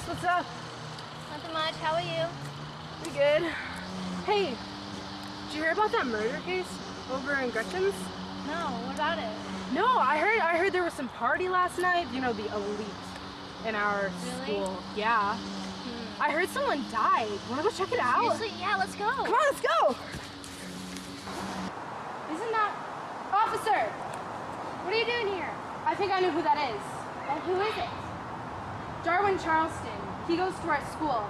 Reese, what's up? Nothing much. How are you? We good. Hey, did you hear about that murder case over in Gretchen's? No, what about it? No, I heard there was some party last night. You know, the elite in our school. Yeah. I heard someone died. Wanna go check it out? Seriously? Yeah, let's go. Come on, let's go. Isn't that officer? What are you doing here? I think I know who that is. Well, who is it? Darwyn Charlston. He goes to our school.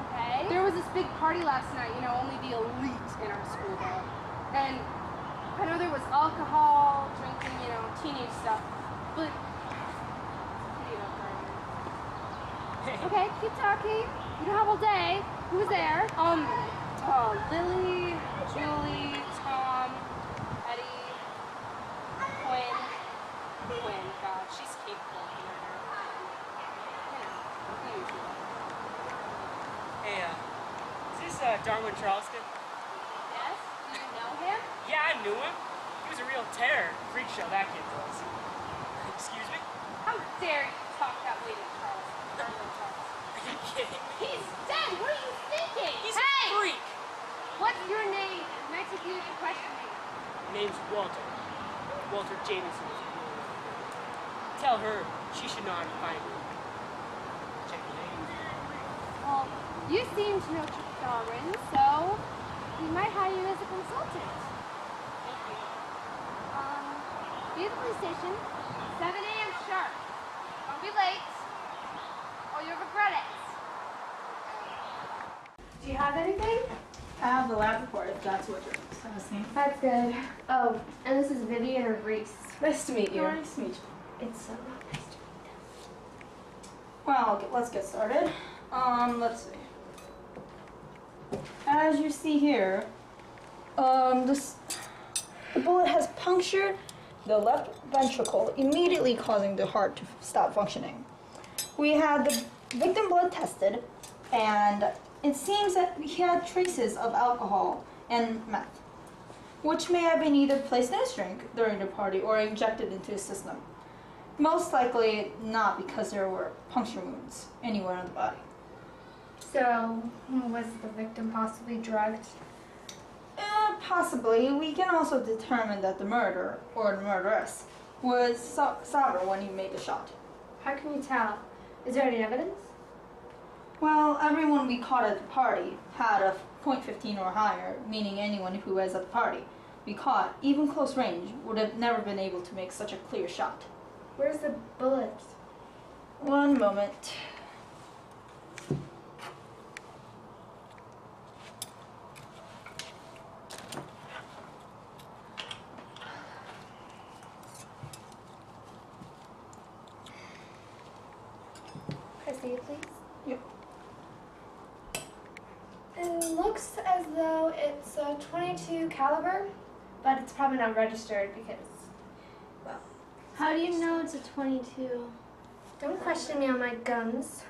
Okay. There was this big party last night, you know, only the elite in our school though. And I know there was alcohol, drinking, you know, teenage stuff. But Okay, keep talking. You don't have all day. Who was there? Lily, Julie, Tom, Eddie, Quinn. God, she's capable of murder. Hey, is this Darwyn Charlston? Yes? Do you know him? Yeah, I knew him. He was a real terror. Freak show, that kid was. Excuse me? How dare you talk that way to Charleston? Darwyn Charleston. Are you kidding me? He's dead. What are you thinking? He's a freak! What's your name? Next if you question me. Name's Walter. Walter Jameson. Tell her she should know how to find me. Check your name. Well, you seem to know Darwyn, so we might hire you as a consultant. Be at the police station, 7 a.m. sharp. Don't be late, or you'll regret it. Do you have anything? I have the lab report if that's what you're asking. That's good. Oh, and this is Vivian or Reese. Nice to meet you. Nice to meet you. It's so nice to meet them. Well, okay, let's get started. Let's see. As you see here, the bullet has punctured the left ventricle, immediately causing the heart to stop functioning. We had the victim blood tested, and it seems that he had traces of alcohol and meth, which may have been either placed in his drink during the party or injected into his system. Most likely not, because there were puncture wounds anywhere on the body. So, was the victim possibly drugged? Possibly. We can also determine that the murderer, or the murderess, was sober when he made the shot. How can you tell? Is there any evidence? Well, everyone we caught at the party had a .15 or higher, meaning anyone who was at the party we caught, even close range, would have never been able to make such a clear shot. Where's the bullet? One moment. Proceed, please. Yep. It looks as though it's a .22 caliber, but it's probably not registered because, well. How do you know it's a .22? Don't question me on my guns.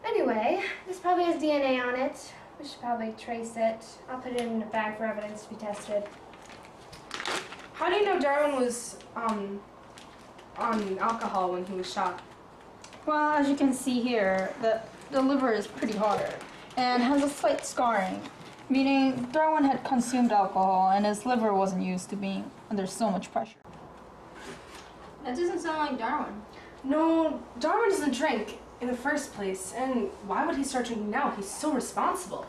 Anyway, this probably has DNA on it. We should probably trace it. I'll put it in a bag for evidence to be tested. How do you know Darwyn was on alcohol when he was shot? Well, as you can see here, the liver is pretty hard and has a slight scarring, meaning Darwyn had consumed alcohol and his liver wasn't used to being under so much pressure. That doesn't sound like Darwyn. No, Darwyn doesn't drink in the first place, and why would he start drinking now? He's so responsible.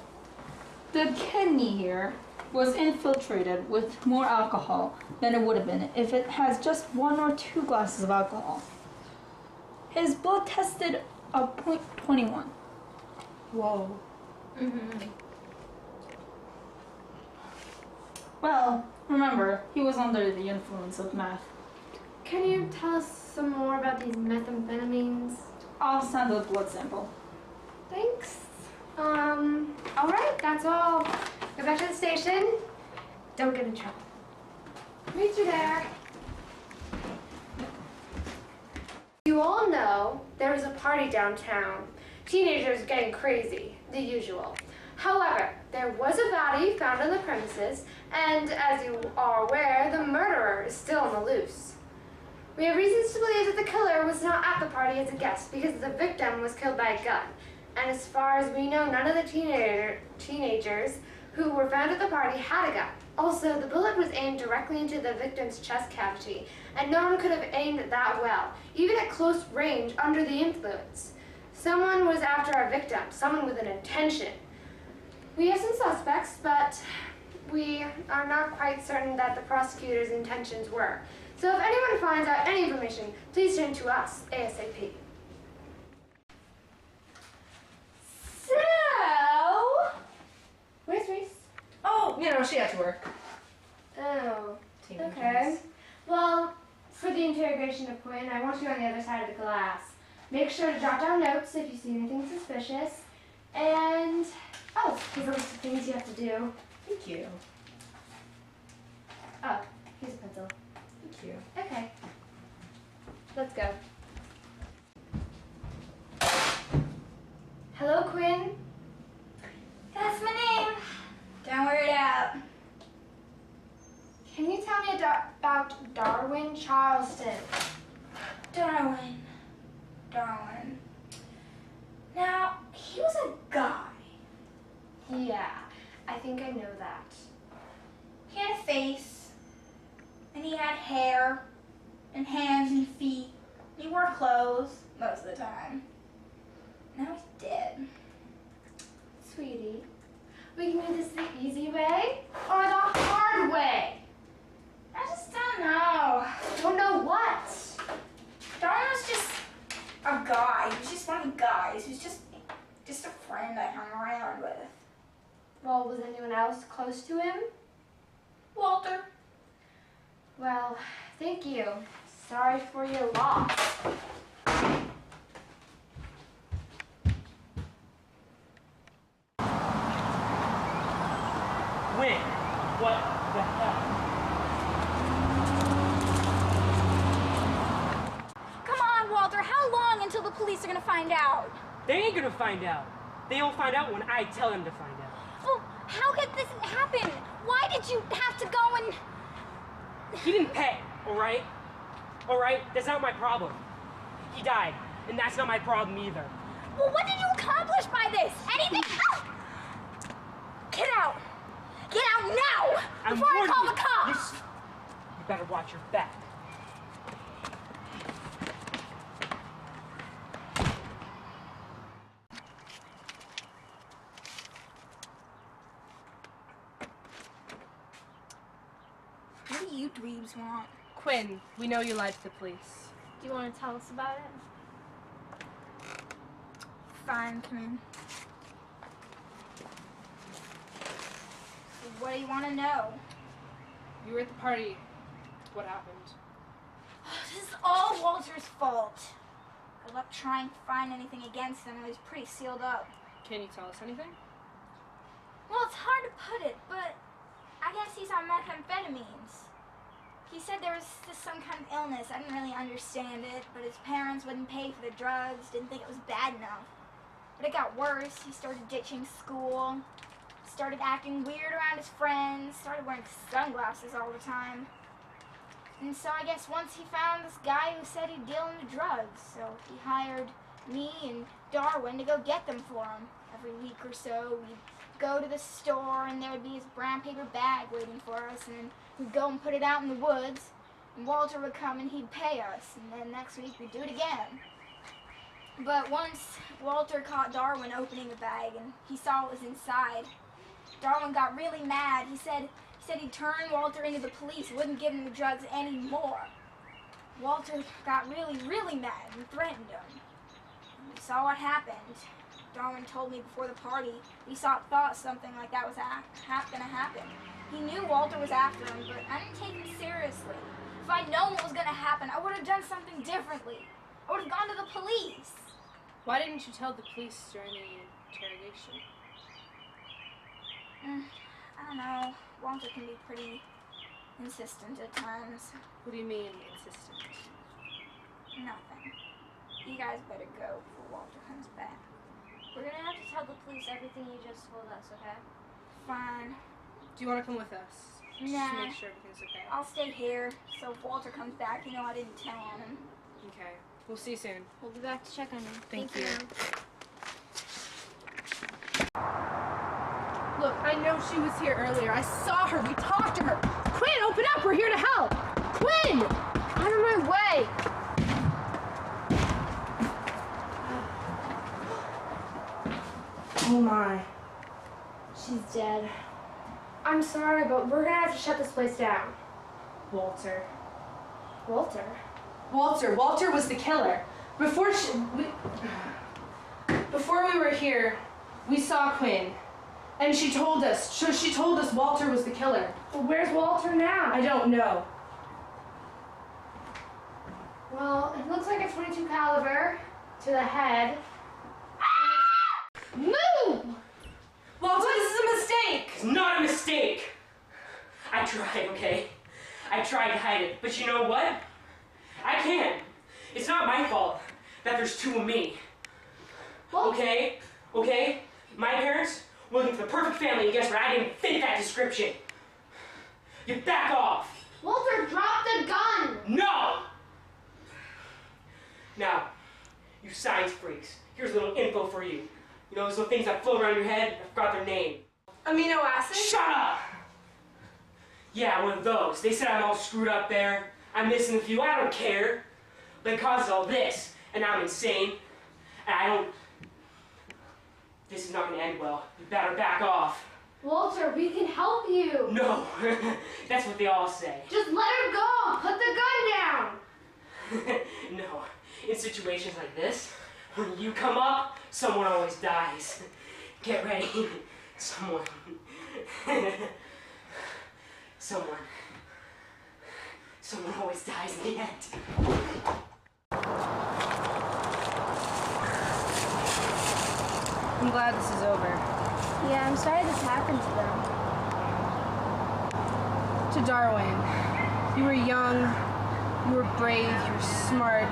The kidney here was infiltrated with more alcohol than it would have been if it has just 1 or 2 glasses of alcohol. His blood tested a .21. Whoa. Well, remember, he was under the influence of meth. Can you tell us some more about these methamphetamines? I'll send a blood sample. Thanks. All right, that's all. Go back to the station. Don't get in trouble. Meet you there. You all know there was a party downtown. Teenagers getting crazy, the usual. However, there was a body found on the premises, and as you are aware, the murderer is still on the loose. We have reasons to believe that the killer was not at the party as a guest because the victim was killed by a gun. And as far as we know, none of the teenagers who were found at the party had a gun. Also, the bullet was aimed directly into the victim's chest cavity, and no one could have aimed that well, even at close range under the influence. Someone was after our victim, someone with an intention. We have some suspects, but we are not quite certain that the prosecutor's intentions were. So if anyone finds out any information, please turn to us ASAP. So, where's Reese? Oh, she had to work. Oh, Teenagers. okay. Well, for the interrogation of Quinn, I want you on the other side of the glass. Make sure to jot down notes if you see anything suspicious. And, oh, here's a list of things you have to do. Thank you. Oh, here's a pencil. Thank you. Okay. Let's go. Hello, Quinn. That's my name. Don't wear it out. Can you tell me about Darwyn Charlston? Darwyn. Now, he was a guy. Yeah, I think I know that. He had a face, and he had hair, and hands and feet. He wore clothes most of the time. Now he's dead. Sweetie, we can do this the easy way or the hard way. I just don't know. Don't know what? Darwyn was just a guy. He was just one of the guys. He was just a friend I hung around with. Well, was anyone else close to him? Walter. Well, thank you. Sorry for your loss. When? What the hell? Come on, Walter. How long until the police are gonna find out? They ain't gonna find out. They'll find out when I tell them to find out. Well, how could this happen? Why did you have to go and... He didn't pay, all right? All right? That's not my problem. He died, and that's not my problem either. Well, what did you accomplish by this? Anything? Ah! Get out! Get out now! I'm Before I warning call you. the cops! You better watch your back. What do you dweebs want? Quinn, we know you lied to the police. Do you want to tell us about it? Fine, come in. So what do you want to know? You were at the party. What happened? This is all Walter's fault. Good luck trying to find anything against him. It was pretty sealed up. Can you tell us anything? Well, it's hard to put it, but I guess he's on methamphetamines. He said there was just some kind of illness. I didn't really understand it, but his parents wouldn't pay for the drugs, didn't think it was bad enough. But it got worse. He started ditching school, started acting weird around his friends, started wearing sunglasses all the time. And so I guess once he found this guy who said he'd deal in the drugs, so he hired me and Darwyn to go get them for him. Every week or so, we'd go to the store and there would be his brown paper bag waiting for us, and then we'd go and put it out in the woods, and Walter would come and he'd pay us, and then next week we'd do it again. But once Walter caught Darwyn opening the bag and he saw what was inside, Darwyn got really mad. He said he'd turn Walter into the police, wouldn't give him the drugs anymore. Walter got really, really mad and threatened him. And we saw what happened. Darwyn told me before the party he thought something like that was gonna happen. He knew Walter was after him, but I didn't take him seriously. If I'd known what was gonna happen, I would have done something differently. I would have gone to the police. Why didn't you tell the police during the interrogation? I don't know. Walter can be pretty insistent at times. What do you mean, insistent? Nothing. You guys better go before Walter comes back. We're gonna have to tell the police everything you just told us, okay? Fine. Do you want to come with us? Nah. Just to make sure everything's okay. I'll stay here, so if Walter comes back, you know I didn't tell on him. Okay. We'll see you soon. We'll be back to check on you. Thank you. Look, I know she was here earlier. I saw her. We talked to her. Quinn, open up. We're here to help. Quinn! Out of my way! Oh my. She's dead. I'm sorry, but we're gonna have to shut this place down. Walter. Walter? Walter was the killer. Before we were here, we saw Quinn. And she told us Walter was the killer. Well, where's Walter now? I don't know. Well, it looks like a .22 caliber to the head. Move! Walter, this is a mistake! It's not a mistake! I tried, okay? I tried to hide it, but you know what? I can't. It's not my fault that there's two of me. Well, Okay? My parents were looking for the perfect family, and guess what? I didn't fit that description. You back off! Walter, drop the gun! No! Now, you science freaks, here's a little info for you. You know those little things that float around your head? I forgot their name. Amino acid? Shut up! Yeah, one of those. They said I'm all screwed up there. I'm missing a few. I don't care. But it causes all this, and I'm insane. And I don't... This is not going to end well. You better back off. Walter, we can help you. No, that's what they all say. Just let her go. Put the gun down. No, in situations like this, when you come up, someone always dies. Get ready. Someone always dies in the end. I'm glad this is over. Yeah, I'm sorry this happened to them. To Darwyn, you were young, you were brave, you were smart.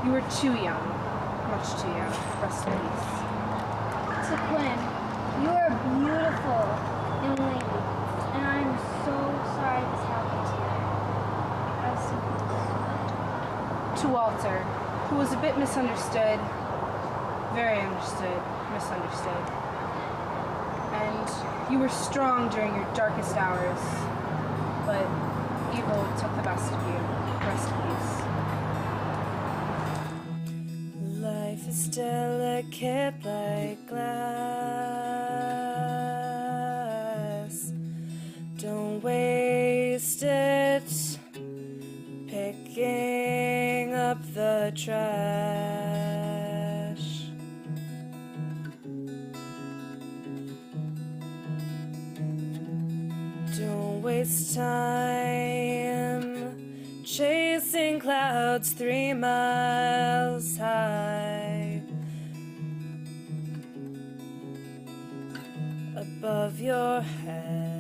You were too young. Much too young. Rest in peace. To Quinn, you are a beautiful young lady, and I am so sorry this happened to you. Rest in peace. To Walter, who was a bit misunderstood, very misunderstood. And you were strong during your darkest hours, but evil took the best of you. Rest in peace. Life is delicate like glass. Don't waste it picking up the trash. Don't waste time chasing clouds 3 miles high above your head.